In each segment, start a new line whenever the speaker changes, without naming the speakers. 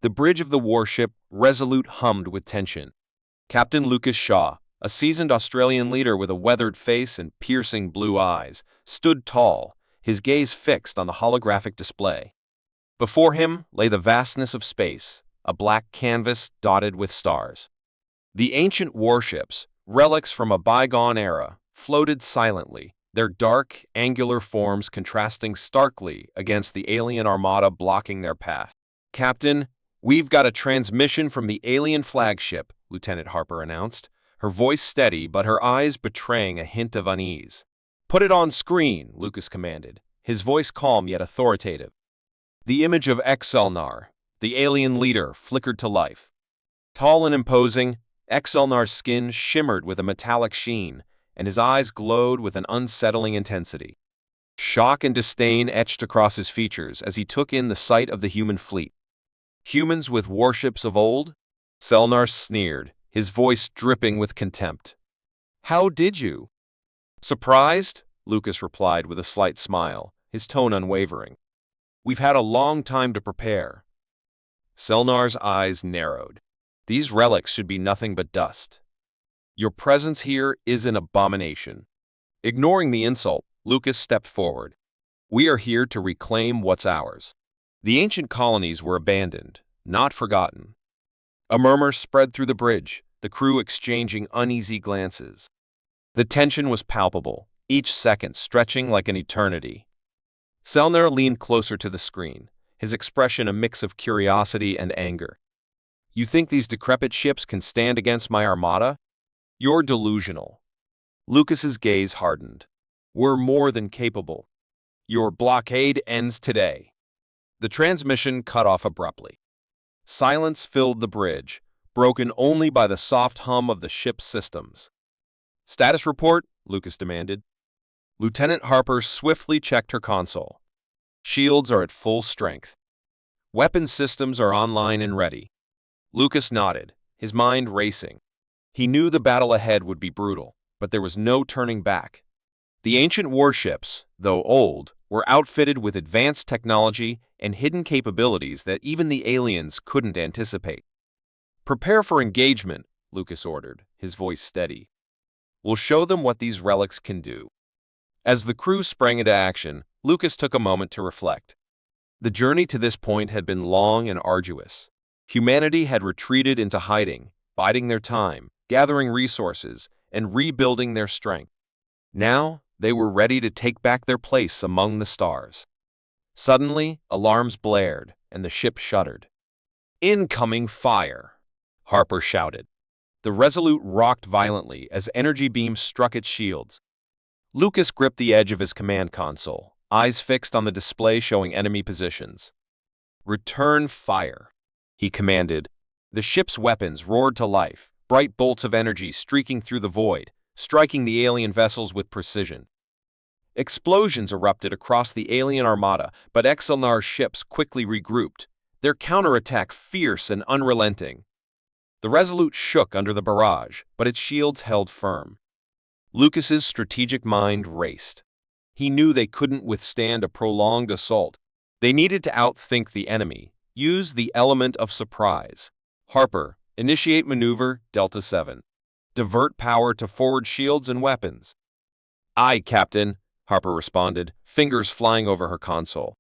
The bridge of the warship Resolute hummed with tension. Captain Lucas Shaw, a seasoned Australian leader with a weathered face and piercing blue eyes, stood tall, his gaze fixed on the holographic display. Before him lay the vastness of space, a black canvas dotted with stars. The ancient warships, relics from a bygone era, floated silently, their dark, angular forms contrasting starkly against the alien armada blocking their path. "Captain, we've got a transmission from the alien flagship," Lieutenant Harper announced, her voice steady but her eyes betraying a hint of unease. "Put it on screen," Lucas commanded, his voice calm yet authoritative. The image of Excelnar, the alien leader, flickered to life. Tall and imposing, Excelnar's skin shimmered with a metallic sheen, and his eyes glowed with an unsettling intensity. Shock and disdain etched across his features as he took in the sight of the human fleet. "Humans with warships of old?" Selnar sneered, his voice dripping with contempt. "How did you?" "Surprised?" Lucas replied with a slight smile, his tone unwavering. "We've had a long time to prepare." Selnar's eyes narrowed. "These relics should be nothing but dust. Your presence here is an abomination." Ignoring the insult, Lucas stepped forward. "We are here to reclaim what's ours." The ancient colonies were abandoned, not forgotten. A murmur spread through the bridge, the crew exchanging uneasy glances. The tension was palpable, each second stretching like an eternity. Selnar leaned closer to the screen, his expression a mix of curiosity and anger. "You think these decrepit ships can stand against my armada? You're delusional." Lucas's gaze hardened. "We're more than capable. Your blockade ends today." The transmission cut off abruptly. Silence filled the bridge, broken only by the soft hum of the ship's systems. "Status report?" Lucas demanded. Lieutenant Harper swiftly checked her console. "Shields are at full strength. Weapon systems are online and ready." Lucas nodded, his mind racing. He knew the battle ahead would be brutal, but there was no turning back. The ancient warships, though old, were outfitted with advanced technology and hidden capabilities that even the aliens couldn't anticipate. "Prepare for engagement," Lucas ordered, his voice steady. "We'll show them what these relics can do." As the crew sprang into action, Lucas took a moment to reflect. The journey to this point had been long and arduous. Humanity had retreated into hiding, biding their time, gathering resources, and rebuilding their strength. Now, they were ready to take back their place among the stars. Suddenly, alarms blared, and the ship shuddered. "Incoming fire!" Harper shouted. The Resolute rocked violently as energy beams struck its shields. Lucas gripped the edge of his command console, eyes fixed on the display showing enemy positions. "Return fire," he commanded. The ship's weapons roared to life, bright bolts of energy streaking through the void, striking the alien vessels with precision. Explosions erupted across the alien armada, but Excelnar's ships quickly regrouped, their counterattack fierce and unrelenting. The Resolute shook under the barrage, but its shields held firm. Lucas's strategic mind raced. He knew they couldn't withstand a prolonged assault. They needed to outthink the enemy, use the element of surprise. "Harper, initiate maneuver Delta 7. Divert power to forward shields and weapons." "Aye, Captain," Harper responded, fingers flying over her console.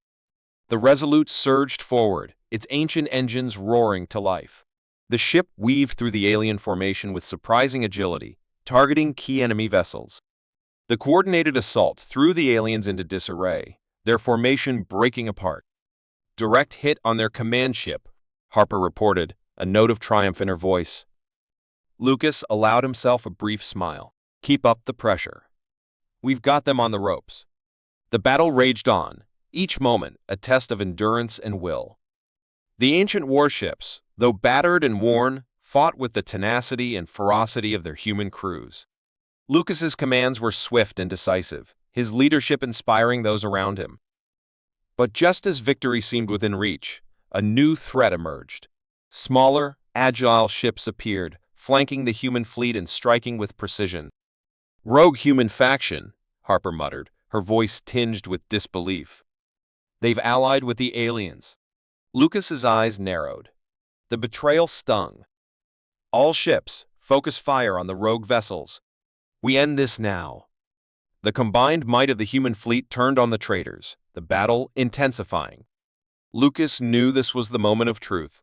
The Resolute surged forward, its ancient engines roaring to life. The ship weaved through the alien formation with surprising agility, targeting key enemy vessels. The coordinated assault threw the aliens into disarray, their formation breaking apart. "Direct hit on their command ship," Harper reported, a note of triumph in her voice. Lucas allowed himself a brief smile. "Keep up the pressure. We've got them on the ropes." The battle raged on, each moment a test of endurance and will. The ancient warships, though battered and worn, fought with the tenacity and ferocity of their human crews. Lucas's commands were swift and decisive, his leadership inspiring those around him. But just as victory seemed within reach, a new threat emerged. Smaller, agile ships appeared, flanking the human fleet and striking with precision. "Rogue human faction," Harper muttered, her voice tinged with disbelief. "They've allied with the aliens." Lucas's eyes narrowed. The betrayal stung. All ships, focus fire on the rogue vessels. We end this now. The combined might of the human fleet turned on the traitors, the battle intensifying. Lucas knew this was the moment of truth.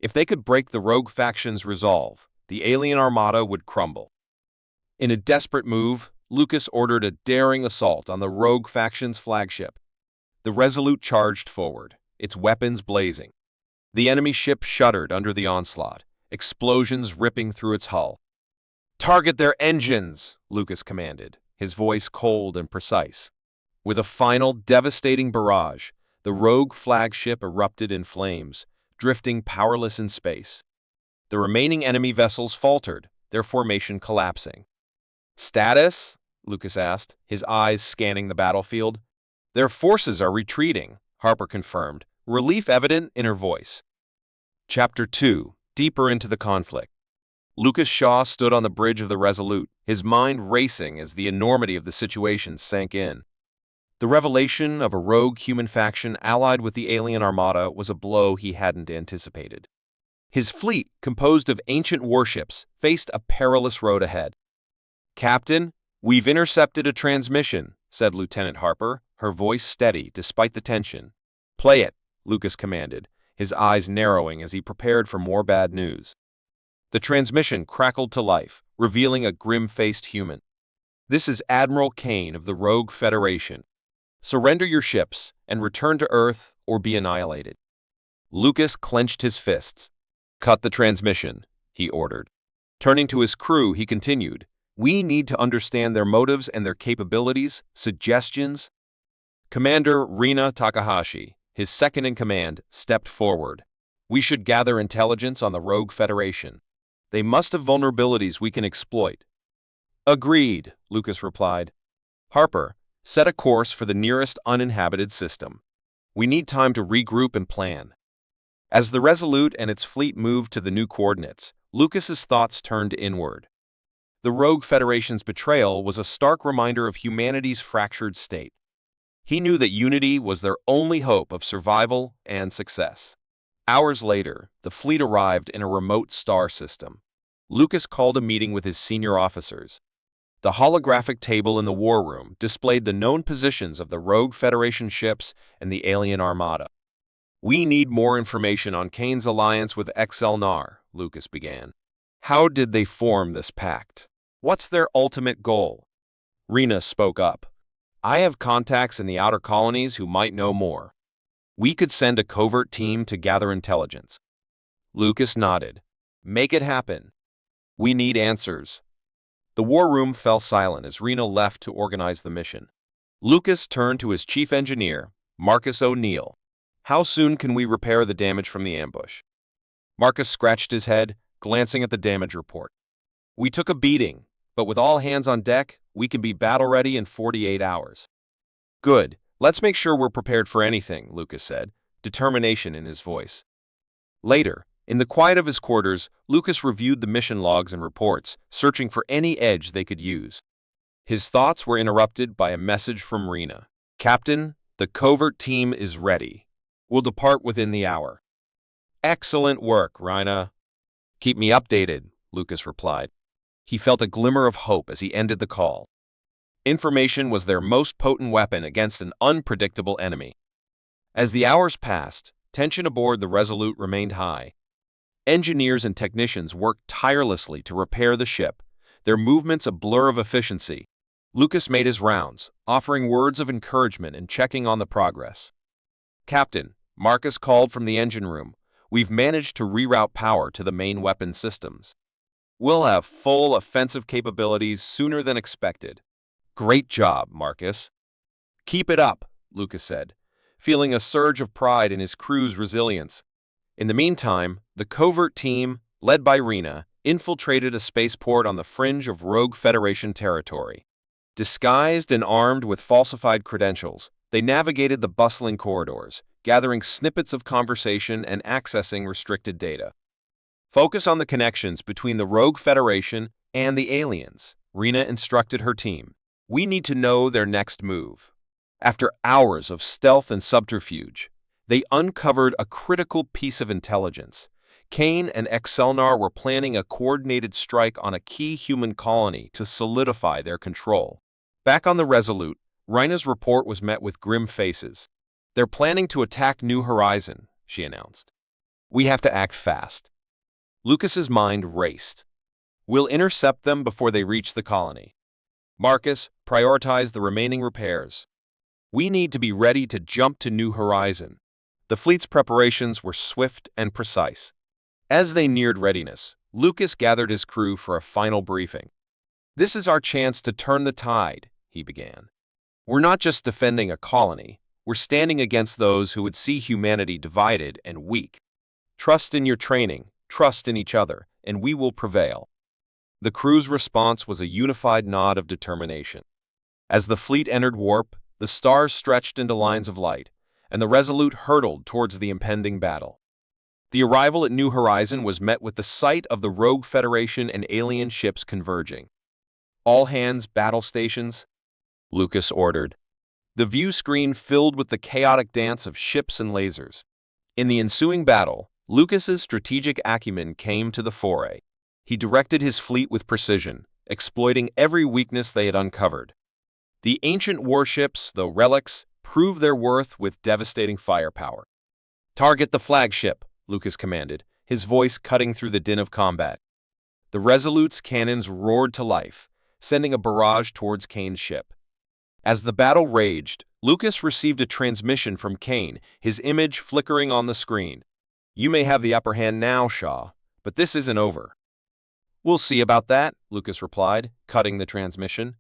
If they could break the rogue faction's resolve, the alien armada would crumble. In a desperate move, Lucas ordered a daring assault on the rogue faction's flagship. The Resolute charged forward, its weapons blazing. The enemy ship shuddered under the onslaught, explosions ripping through its hull. "Target their engines," Lucas commanded, his voice cold and precise. With a final devastating barrage, the rogue flagship erupted in flames, drifting powerless in space. The remaining enemy vessels faltered, their formation collapsing. "Status?" Lucas asked, his eyes scanning the battlefield. "Their forces are retreating," Harper confirmed, relief evident in her voice. Chapter 2. Deeper into the conflict. Lucas Shaw stood on the bridge of the Resolute, his mind racing as the enormity of the situation sank in. The revelation of a rogue human faction allied with the alien armada was a blow he hadn't anticipated. His fleet, composed of ancient warships, faced a perilous road ahead. "Captain, we've intercepted a transmission," said Lieutenant Harper, her voice steady despite the tension. "Play it," Lucas commanded, his eyes narrowing as he prepared for more bad news. The transmission crackled to life, revealing a grim-faced human. "This is Admiral Kane of the Rogue Federation. Surrender your ships and return to Earth or be annihilated." Lucas clenched his fists. "Cut the transmission," he ordered. Turning to his crew, he continued, "We need to understand their motives and their capabilities, suggestions." Commander Rina Takahashi, his second-in-command, stepped forward. "We should gather intelligence on the Rogue Federation. They must have vulnerabilities we can exploit." "Agreed," Lucas replied. "Harper, set a course for the nearest uninhabited system. We need time to regroup and plan." As the Resolute and its fleet moved to the new coordinates, Lucas's thoughts turned inward. The Rogue Federation's betrayal was a stark reminder of humanity's fractured state. He knew that unity was their only hope of survival and success. Hours later, the fleet arrived in a remote star system. Lucas called a meeting with his senior officers. The holographic table in the war room displayed the known positions of the Rogue Federation ships and the alien armada. "We need more information on Kane's alliance with XLNAR," Lucas began. "How did they form this pact? What's their ultimate goal?" Rina spoke up. "I have contacts in the outer colonies who might know more. We could send a covert team to gather intelligence." Lucas nodded. "Make it happen. We need answers." The war room fell silent as Reno left to organize the mission. Lucas turned to his chief engineer, Marcus O'Neill. "How soon can we repair the damage from the ambush?" Marcus scratched his head, glancing at the damage report. "We took a beating, but with all hands on deck, we can be battle-ready in 48 hours. "Good. Let's make sure we're prepared for anything," Lucas said, determination in his voice. Later, in the quiet of his quarters, Lucas reviewed the mission logs and reports, searching for any edge they could use. His thoughts were interrupted by a message from Rena. "Captain, the covert team is ready. We'll depart within the hour." "Excellent work, Rina." "Keep me updated," Lucas replied. He felt a glimmer of hope as he ended the call. Information was their most potent weapon against an unpredictable enemy. As the hours passed, tension aboard the Resolute remained high. Engineers and technicians worked tirelessly to repair the ship, their movements a blur of efficiency. Lucas made his rounds, offering words of encouragement and checking on the progress. "Captain," Marcus called from the engine room, "we've managed to reroute power to the main weapon systems. We'll have full offensive capabilities sooner than expected." "Great job, Marcus." "Keep it up," Lucas said, feeling a surge of pride in his crew's resilience. In the meantime, the covert team, led by Rena, infiltrated a spaceport on the fringe of Rogue Federation territory. Disguised and armed with falsified credentials, they navigated the bustling corridors, gathering snippets of conversation and accessing restricted data. "Focus on the connections between the Rogue Federation and the aliens," Rena instructed her team. "We need to know their next move." After hours of stealth and subterfuge, they uncovered a critical piece of intelligence. Kane and Excelnar were planning a coordinated strike on a key human colony to solidify their control. Back on the Resolute, Rhina's report was met with grim faces. "They're planning to attack New Horizon," she announced. "We have to act fast." Lucas's mind raced. "We'll intercept them before they reach the colony. Marcus, prioritize the remaining repairs. We need to be ready to jump to New Horizon." The fleet's preparations were swift and precise. As they neared readiness, Lucas gathered his crew for a final briefing. "This is our chance to turn the tide," he began. "We're not just defending a colony, we're standing against those who would see humanity divided and weak. Trust in your training, trust in each other, and we will prevail." The crew's response was a unified nod of determination. As the fleet entered warp, the stars stretched into lines of light, and the Resolute hurtled towards the impending battle. The arrival at New Horizon was met with the sight of the Rogue Federation and alien ships converging. "All hands, battle stations," Lucas ordered. The view screen filled with the chaotic dance of ships and lasers. In the ensuing battle, Lucas's strategic acumen came to the fore. He directed his fleet with precision, exploiting every weakness they had uncovered. The Ancient Warships, though relics, proved their worth with devastating firepower. "Target the flagship," Lucas commanded, his voice cutting through the din of combat. The Resolute's cannons roared to life, sending a barrage towards Kane's ship. As the battle raged, Lucas received a transmission from Kane, his image flickering on the screen. "You may have the upper hand now, Shaw, but this isn't over." "We'll see about that," Lucas replied, cutting the transmission.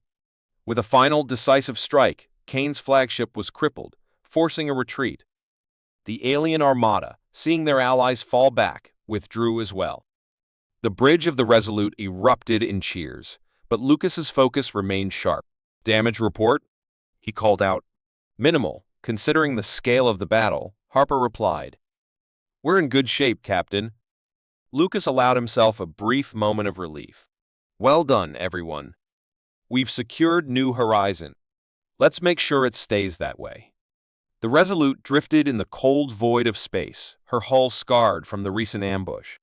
With a final, decisive strike, Kane's flagship was crippled, forcing a retreat. The alien armada, seeing their allies fall back, withdrew as well. The bridge of the Resolute erupted in cheers, but Lucas's focus remained sharp. "Damage report?" he called out. "Minimal, considering the scale of the battle," Harper replied. "We're in good shape, Captain." Lucas allowed himself a brief moment of relief. "Well done, everyone. We've secured New Horizon. Let's make sure it stays that way." The Resolute drifted in the cold void of space, her hull scarred from the recent ambush.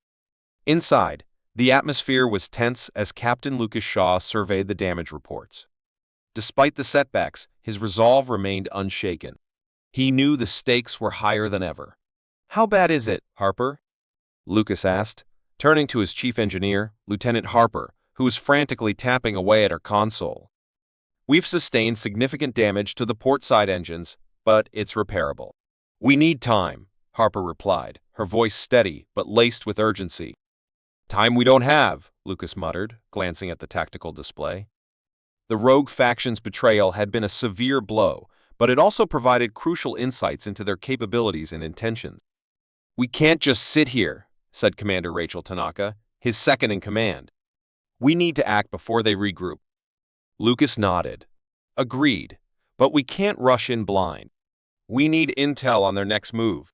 Inside, the atmosphere was tense as Captain Lucas Shaw surveyed the damage reports. Despite the setbacks, his resolve remained unshaken. He knew the stakes were higher than ever. "How bad is it, Harper?" Lucas asked, turning to his chief engineer, Lieutenant Harper, who was frantically tapping away at her console. "We've sustained significant damage to the portside engines, but it's repairable." "We need time," Harper replied, her voice steady but laced with urgency. "Time we don't have," Lucas muttered, glancing at the tactical display. The rogue faction's betrayal had been a severe blow, but it also provided crucial insights into their capabilities and intentions. "We can't just sit here," said Commander Rachel Tanaka, his second in command. "We need to act before they regroup." Lucas nodded. "Agreed, but we can't rush in blind. We need intel on their next move."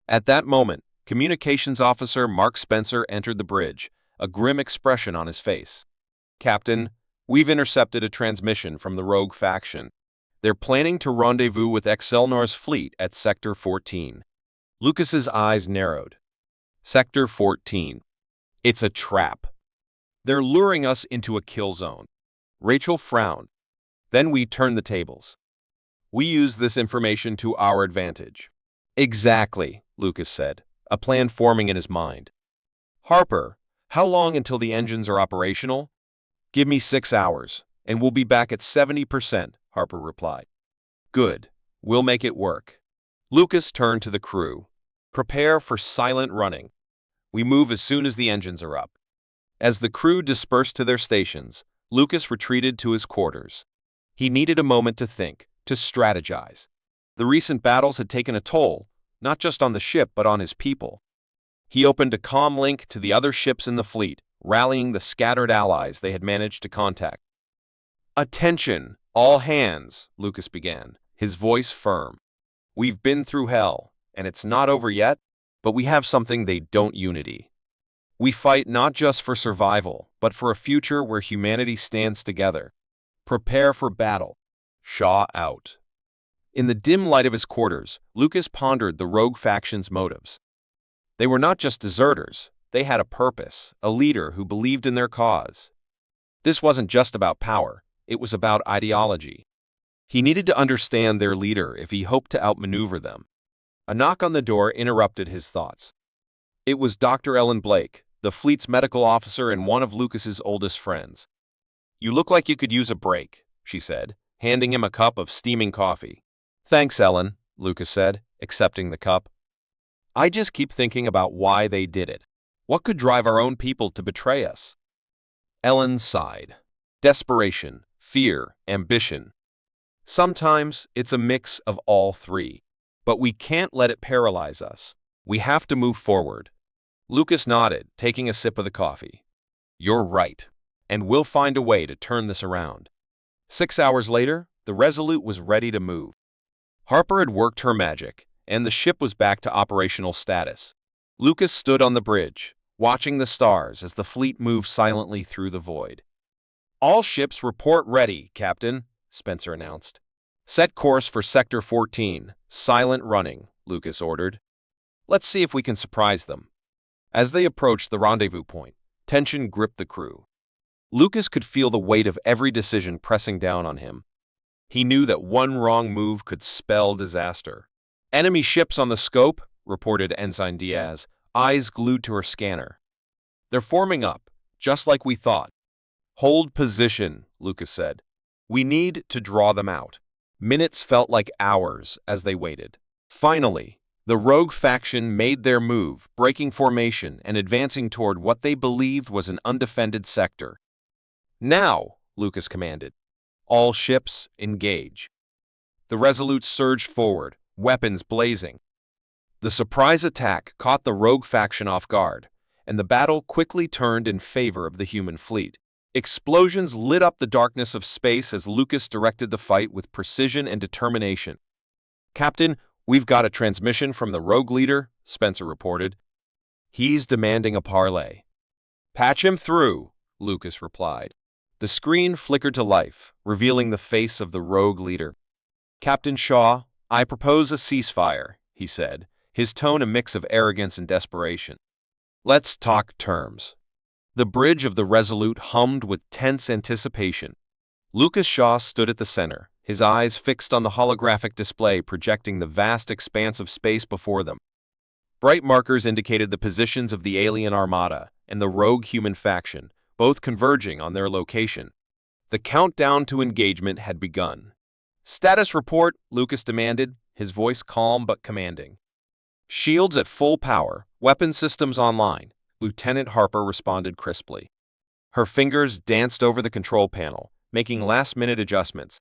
At that moment, Communications Officer Mark Spencer entered the bridge, a grim expression on his face. "Captain, we've intercepted a transmission from the rogue faction. They're planning to rendezvous with Excelnar's fleet at Sector 14. Lucas's eyes narrowed. "Sector 14. It's a trap. They're luring us into a kill zone." Rachel frowned. "Then we turn the tables. We use this information to our advantage." "Exactly," Lucas said, a plan forming in his mind. "Harper, how long until the engines are operational?" "Give me 6 hours, and we'll be back at 70%, Harper replied. "Good. We'll make it work." Lucas turned to the crew. "Prepare for silent running. We move as soon as the engines are up." As the crew dispersed to their stations, Lucas retreated to his quarters. He needed a moment to think, to strategize. The recent battles had taken a toll, not just on the ship but on his people. He opened a comm link to the other ships in the fleet, rallying the scattered allies they had managed to contact. "Attention, all hands," Lucas began, his voice firm. "We've been through hell, and it's not over yet, but we have something they don't: unity. We fight not just for survival, but for a future where humanity stands together. Prepare for battle." Shaw out. In the dim light of his quarters, Lucas pondered the rogue faction's motives. They were not just deserters, they had a purpose, a leader who believed in their cause. This wasn't just about power, it was about ideology. He needed to understand their leader if he hoped to outmaneuver them. A knock on the door interrupted his thoughts. It was Dr. Ellen Blake, the fleet's medical officer and one of Lucas's oldest friends. "You look like you could use a break," she said, handing him a cup of steaming coffee. "Thanks, Ellen," Lucas said, accepting the cup. "I just keep thinking about why they did it. What could drive our own people to betray us?" Ellen sighed. Desperation, fear, ambition. Sometimes it's a mix of all three. But we can't let it paralyze us. We have to move forward. Lucas nodded, taking a sip of the coffee. "You're right, and we'll find a way to turn this around." 6 hours later, the Resolute was ready to move. Harper had worked her magic, and the ship was back to operational status. Lucas stood on the bridge, watching the stars as the fleet moved silently through the void. "All ships report ready, Captain," Spencer announced. "Set course for Sector 14, silent running," Lucas ordered. "Let's see if we can surprise them." As they approached the rendezvous point, tension gripped the crew. Lucas could feel the weight of every decision pressing down on him. He knew that one wrong move could spell disaster. "Enemy ships on the scope," reported Ensign Diaz, eyes glued to her scanner. "They're forming up, just like we thought." "Hold position," Lucas said. "We need to draw them out." Minutes felt like hours as they waited. Finally, the rogue faction made their move, breaking formation and advancing toward what they believed was an undefended sector. "Now," Lucas commanded. "All ships, engage." The Resolute surged forward, weapons blazing. The surprise attack caught the rogue faction off guard, and the battle quickly turned in favor of the human fleet. Explosions lit up the darkness of space as Lucas directed the fight with precision and determination. "Captain, we've got a transmission from the rogue leader," Spencer reported. "He's demanding a parley." "Patch him through," Lucas replied. The screen flickered to life, revealing the face of the rogue leader. "Captain Shaw, I propose a ceasefire," he said, his tone a mix of arrogance and desperation. "Let's talk terms." The bridge of the Resolute hummed with tense anticipation. Lucas Shaw stood at the center, his eyes fixed on the holographic display projecting the vast expanse of space before them. Bright markers indicated the positions of the alien armada and the rogue human faction, both converging on their location. The countdown to engagement had begun. "Status report," Lucas demanded, his voice calm but commanding. "Shields at full power, weapon systems online," Lieutenant Harper responded crisply. Her fingers danced over the control panel, making last-minute adjustments.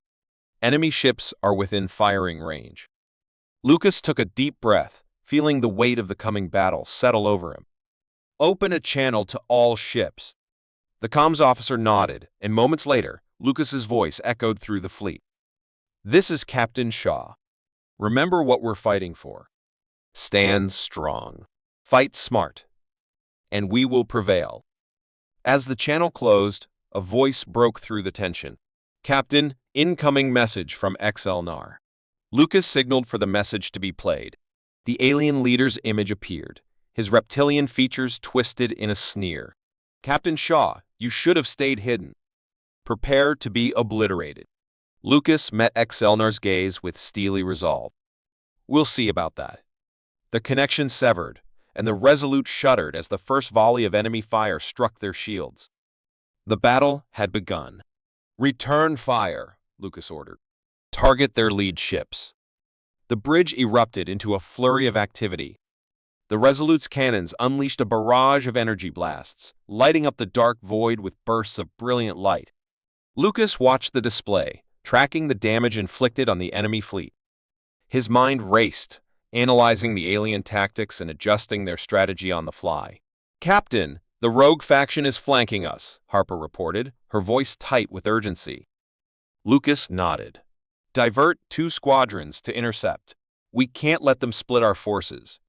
"Enemy ships are within firing range." Lucas took a deep breath, feeling the weight of the coming battle settle over him. "Open a channel to all ships." The comms officer nodded, and moments later, Lucas's voice echoed through the fleet. "This is Captain Shaw. Remember what we're fighting for. Stand strong. Fight smart. And we will prevail." As the channel closed, a voice broke through the tension. "Captain, incoming message from XLNAR." Lucas signaled for the message to be played. The alien leader's image appeared, his reptilian features twisted in a sneer. "Captain Shaw, you should have stayed hidden. Prepare to be obliterated." Lucas met XLNAR's gaze with steely resolve. "We'll see about that." The connection severed, and the Resolute shuddered as the first volley of enemy fire struck their shields. The battle had begun. "Return fire," Lucas ordered. "Target their lead ships." The bridge erupted into a flurry of activity. The Resolute's cannons unleashed a barrage of energy blasts, lighting up the dark void with bursts of brilliant light. Lucas watched the display, tracking the damage inflicted on the enemy fleet. His mind raced, analyzing the alien tactics and adjusting their strategy on the fly. "Captain, the rogue faction is flanking us," Harper reported, her voice tight with urgency. Lucas nodded. "Divert 2 squadrons to intercept. We can't let them split our forces."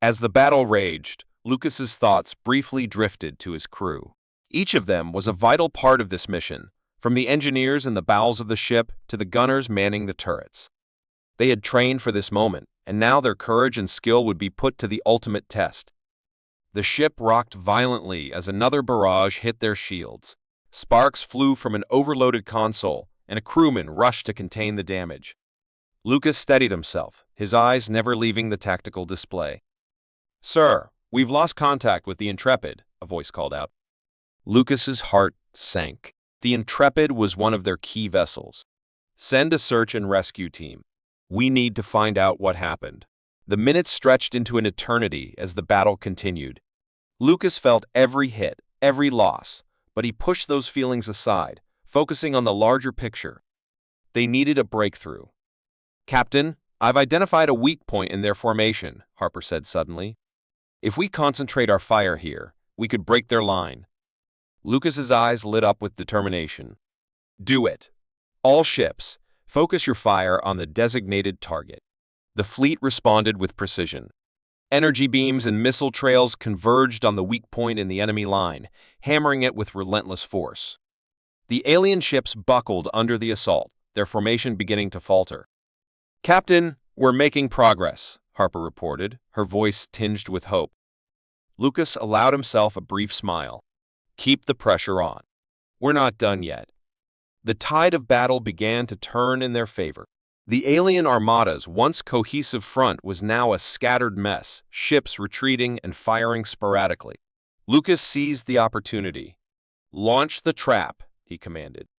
As the battle raged, Lucas's thoughts briefly drifted to his crew. Each of them was a vital part of this mission, from the engineers in the bowels of the ship to the gunners manning the turrets. They had trained for this moment, and now their courage and skill would be put to the ultimate test. The ship rocked violently as another barrage hit their shields. Sparks flew from an overloaded console, and a crewman rushed to contain the damage. Lucas steadied himself, his eyes never leaving the tactical display. "Sir, we've lost contact with the Intrepid," a voice called out. Lucas's heart sank. The Intrepid was one of their key vessels. "Send a search and rescue team. We need to find out what happened." The minutes stretched into an eternity as the battle continued. Lucas felt every hit, every loss, but he pushed those feelings aside, focusing on the larger picture. They needed a breakthrough. "Captain, I've identified a weak point in their formation," Harper said suddenly. "If we concentrate our fire here, we could break their line." Lucas's eyes lit up with determination. "Do it. All ships, focus your fire on the designated target." The fleet responded with precision. Energy beams and missile trails converged on the weak point in the enemy line, hammering it with relentless force. The alien ships buckled under the assault, their formation beginning to falter. "Captain, we're making progress," Harper reported, her voice tinged with hope. Lucas allowed himself a brief smile. "Keep the pressure on. We're not done yet." The tide of battle began to turn in their favor. The alien armada's once cohesive front was now a scattered mess, ships retreating and firing sporadically. Lucas seized the opportunity. "Launch the trap," he commanded.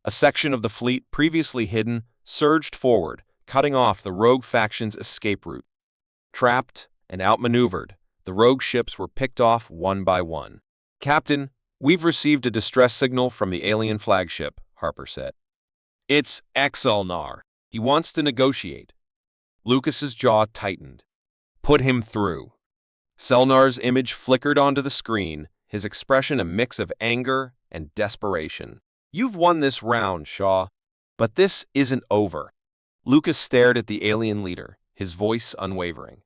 A section of the fleet, previously hidden, surged forward, cutting off the rogue faction's escape route. Trapped and outmaneuvered, the rogue ships were picked off one by one. "Captain, we've received a distress signal from the alien flagship," Harper said. "It's Exelnar. He wants to negotiate." Lucas's jaw tightened. "Put him through." Selnar's image flickered onto the screen, his expression a mix of anger and desperation. "You've won this round, Shaw. But this isn't over." Lucas stared at the alien leader, his voice unwavering.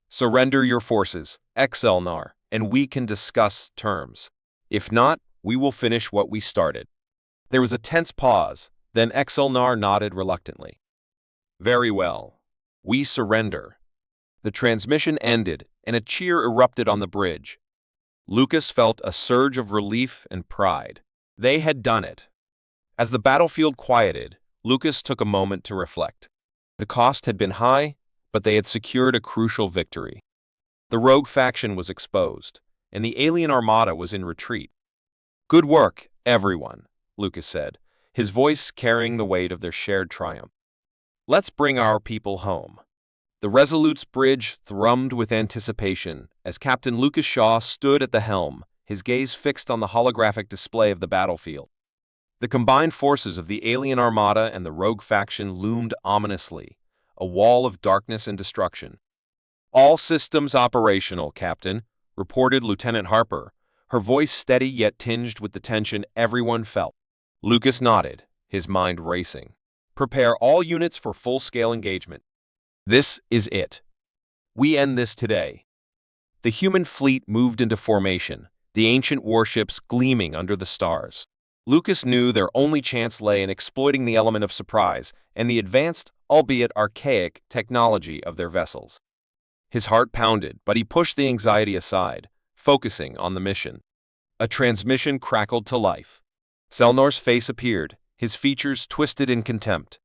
"Surrender your forces, Exelnar, and we can discuss terms. If not, we will finish what we started." There was a tense pause, then Exelnar nodded reluctantly. "Very well. We surrender." The transmission ended, and a cheer erupted on the bridge. Lucas felt a surge of relief and pride. They had done it. As the battlefield quieted, Lucas took a moment to reflect. The cost had been high, but they had secured a crucial victory. The rogue faction was exposed, and the alien armada was in retreat. "Good work, everyone," Lucas said, his voice carrying the weight of their shared triumph. "Let's bring our people home." The Resolute's bridge thrummed with anticipation as Captain Lucas Shaw stood at the helm, his gaze fixed on the holographic display of the battlefield. The combined forces of the alien armada and the rogue faction loomed ominously, a wall of darkness and destruction. "All systems operational, Captain," reported Lieutenant Harper, her voice steady yet tinged with the tension everyone felt. Lucas nodded, his mind racing. "Prepare all units for full-scale engagement. This is it. We end this today." The human fleet moved into formation, the ancient warships gleaming under the stars. Lucas knew their only chance lay in exploiting the element of surprise and the advanced, albeit archaic, technology of their vessels. His heart pounded, but he pushed the anxiety aside, focusing on the mission. A transmission crackled to life. Selnar's face appeared, his features twisted in contempt.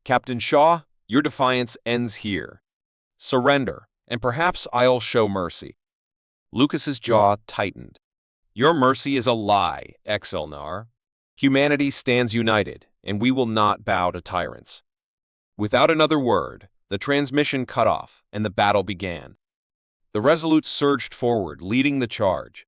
"Captain Shaw, your defiance ends here. Surrender, and perhaps I'll show mercy." Lucas's jaw tightened. "Your mercy is a lie, Exelnar. Humanity stands united, and we will not bow to tyrants." Without another word, the transmission cut off, and the battle began. The Resolute surged forward, leading the charge.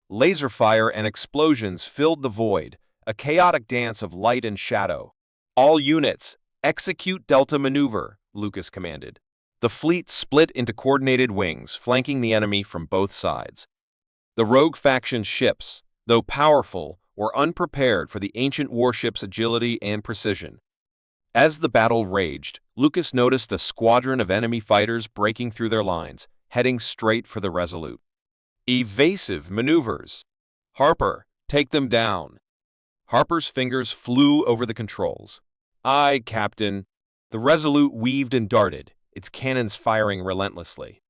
Laser fire and explosions filled the void, a chaotic dance of light and shadow. "All units, execute Delta maneuver," Lucas commanded. The fleet split into coordinated wings, flanking the enemy from both sides. The rogue faction's ships, though powerful, were unprepared for the Ancient Warships' agility and precision. As the battle raged, Lucas noticed a squadron of enemy fighters breaking through their lines, heading straight for the Resolute. "Evasive maneuvers. Harper, take them down." Harper's fingers flew over the controls. "Aye, Captain." The Resolute weaved and darted, its cannons firing relentlessly.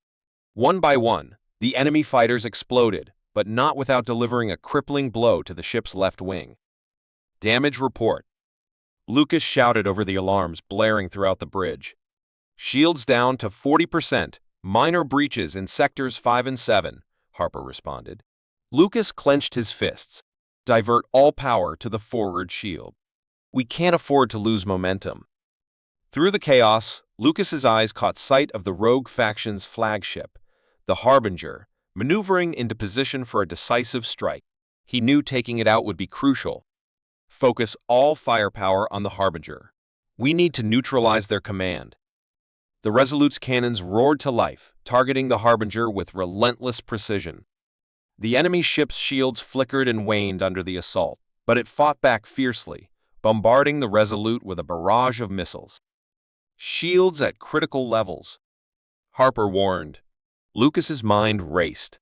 One by one, The enemy fighters exploded, but not without delivering a crippling blow to the ship's left wing. Damage report. Lucas shouted over the alarms blaring throughout the bridge. Shields down to 40%, minor breaches in sectors 5 and 7, Harper responded. Lucas clenched his fists. Divert all power to the forward shield. We can't afford to lose momentum. Through the chaos, Lucas's eyes caught sight of the rogue faction's flagship, the Harbinger, maneuvering into position for a decisive strike. He knew taking it out would be crucial. Focus all firepower on the Harbinger. We need to neutralize their command. The Resolute's cannons roared to life, targeting the Harbinger with relentless precision. The enemy ship's shields flickered and waned under the assault, but it fought back fiercely, bombarding the Resolute with a barrage of missiles. Shields at critical levels, Harper warned. Lucas's mind raced.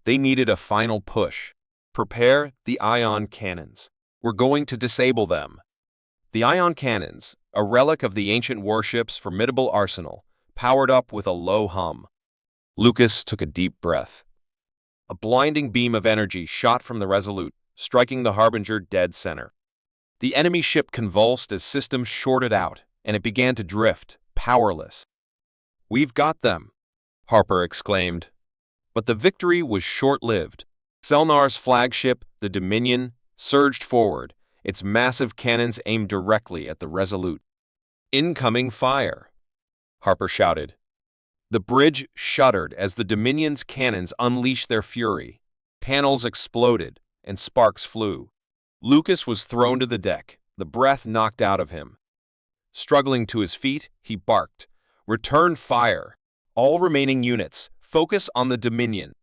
They needed a final push. Prepare the ion cannons. We're going to disable them. The ion cannons, a relic of the Ancient Warships' formidable arsenal, powered up with a low hum. Lucas took a deep breath. A blinding beam of energy shot from the Resolute, striking the Harbinger dead center. The enemy ship convulsed as systems shorted out, and it began to drift, powerless. "We've got them," Harper exclaimed. But the victory was short-lived. Selnar's flagship, the Dominion, surged forward, its massive cannons aimed directly at the Resolute. "Incoming fire!" Harper shouted. The bridge shuddered as the Dominion's cannons unleashed their fury. Panels exploded, and sparks flew. Lucas was thrown to the deck, the breath knocked out of him. Struggling to his feet, he barked, "Return fire! All remaining units, focus on the Dominion."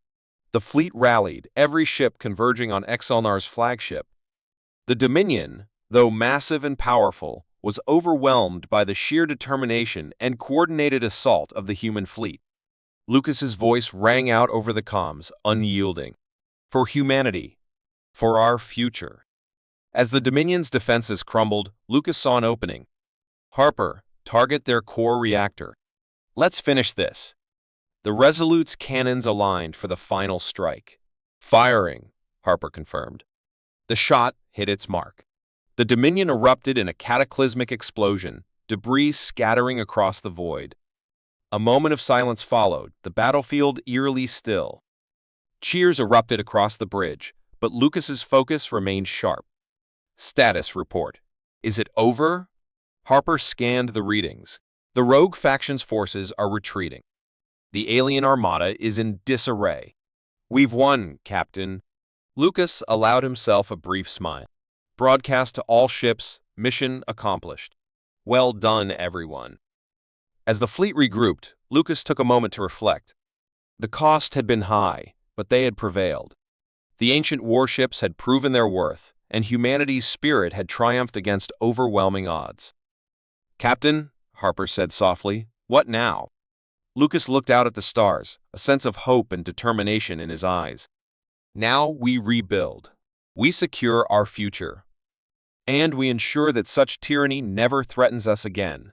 The fleet rallied, every ship converging on Exelnar's flagship. The Dominion, though massive and powerful, was overwhelmed by the sheer determination and coordinated assault of the human fleet. Lucas's voice rang out over the comms, unyielding. "For humanity. For our future." As the Dominion's defenses crumbled, Lucas saw an opening. "Harper, target their core reactor. Let's finish this." The Resolute's cannons aligned for the final strike. "Firing," Harper confirmed. The shot hit its mark. The Dominion erupted in a cataclysmic explosion, debris scattering across the void. A moment of silence followed, the battlefield eerily still. Cheers erupted across the bridge, but Lucas's focus remained sharp. "Status report. Is it over?" Harper scanned the readings. "The rogue faction's forces are retreating. The alien armada is in disarray." "We've won, Captain." Lucas allowed himself a brief smile. Broadcast to all ships, mission accomplished. "Well done, everyone." As the fleet regrouped, Lucas took a moment to reflect. The cost had been high, but they had prevailed. The ancient warships had proven their worth, and humanity's spirit had triumphed against overwhelming odds. "Captain," Harper said softly, "what now?" Lucas looked out at the stars, a sense of hope and determination in his eyes. "Now we rebuild. We secure our future. And we ensure that such tyranny never threatens us again."